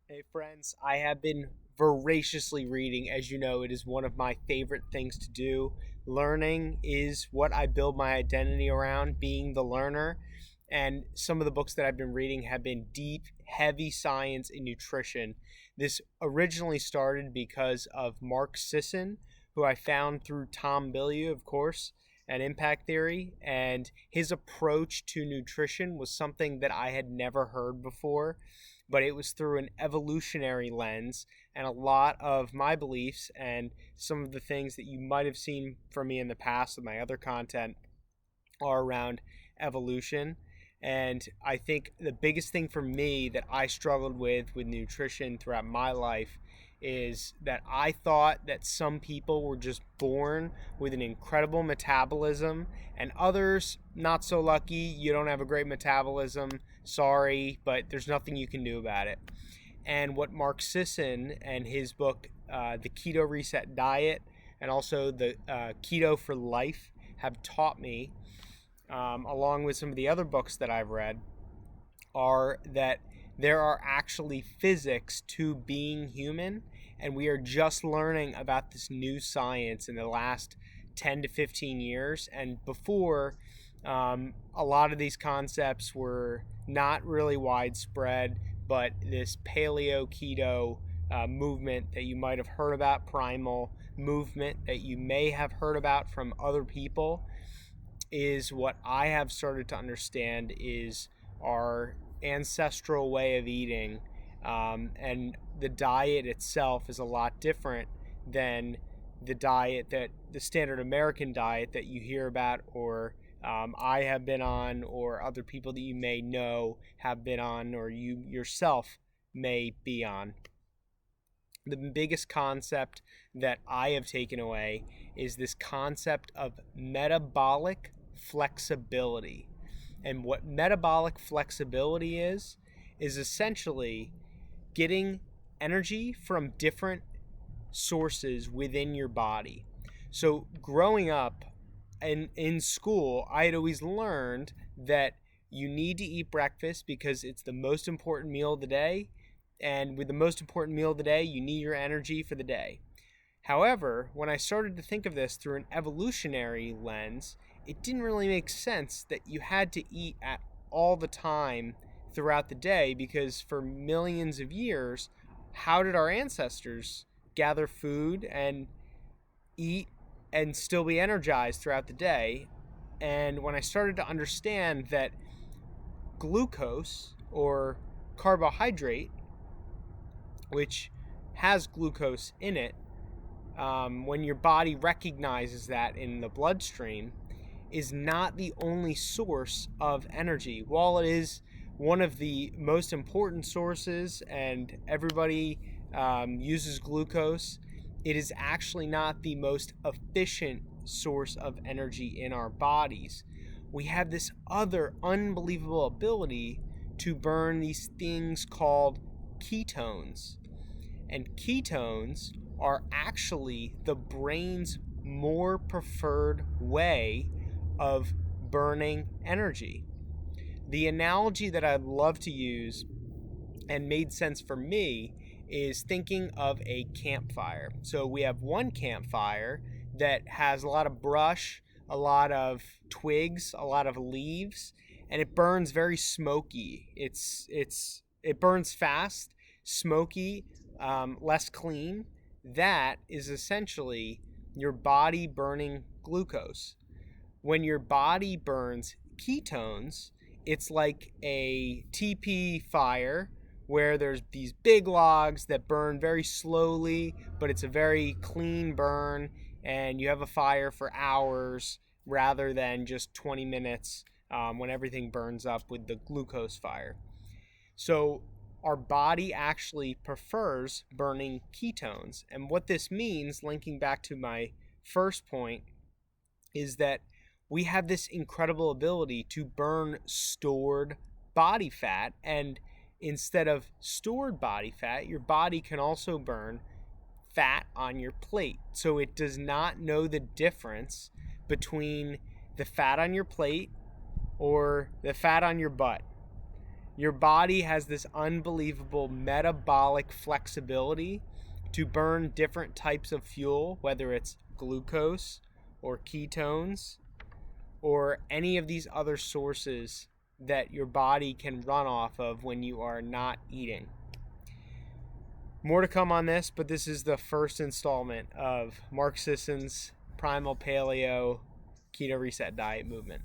Hey friends, I have been voraciously reading. As you know, it is one of my favorite things to do. Learning is what I build my identity around, being the learner. And some of the books that I've been reading have been deep, heavy science and nutrition. This originally started because of Mark Sisson, who I found through Tom Bilyeu, of course, and Impact Theory. And his approach to nutrition was something that I had never heard before, but it was through an evolutionary lens. And a lot of my beliefs and some of the things that you might have seen from me in the past with my other content are around evolution. And I think the biggest thing for me that I struggled with nutrition throughout my life is that I thought that some people were just born with an incredible metabolism and others not so lucky. You don't have a great metabolism. Sorry, but there's nothing you can do about it. And what Mark Sisson and his book, The Keto Reset Diet, and also the Keto for Life, have taught me, along with some of the other books that I've read, are that there are actually physics to being human, and we are just learning about this new science in the last 10 to 15 years. And before, a lot of these concepts were not really widespread, but this paleo keto movement that you might have heard about, primal movement that you may have heard about from other people, is what I have started to understand is our ancestral way of eating. And the diet itself is a lot different than the standard American diet that you hear about, or I have been on, or other people that you may know have been on, or you yourself may be on. The biggest concept that I have taken away is this concept of metabolic flexibility. And what metabolic flexibility is essentially getting energy from different sources within your body. So growing up in school, I had always learned that you need to eat breakfast because it's the most important meal of the day. And with the most important meal of the day, you need your energy for the day. However, when I started to think of this through an evolutionary lens, it didn't really make sense that you had to eat at all the time throughout the day, because for millions of years, how did our ancestors gather food and eat and still be energized throughout the day? And when I started to understand that glucose, or carbohydrate, which has glucose in it, when your body recognizes that in the bloodstream, is not the only source of energy. While it is one of the most important sources and everybody uses glucose, it is actually not the most efficient source of energy in our bodies. We have this other unbelievable ability to burn these things called ketones. And ketones are actually the brain's more preferred way of burning energy. The analogy that I'd love to use and made sense for me is thinking of a campfire. So we have one campfire that has a lot of brush, a lot of twigs, a lot of leaves, and it burns very smoky. It burns fast, smoky, less clean. That is essentially your body burning glucose. When your body burns ketones, it's like a TP fire where there's these big logs that burn very slowly, but it's a very clean burn, and you have a fire for hours rather than just 20 minutes when everything burns up with the glucose fire. So our body actually prefers burning ketones. And what this means, linking back to my first point, is that we have this incredible ability to burn stored body fat. And instead of stored body fat, your body can also burn fat on your plate. So it does not know the difference between the fat on your plate or the fat on your butt. Your body has this unbelievable metabolic flexibility to burn different types of fuel, whether it's glucose or ketones or any of these other sources that your body can run off of when you are not eating. More to come on this, but this is the first installment of Mark Sisson's Primal Paleo Keto Reset Diet movement.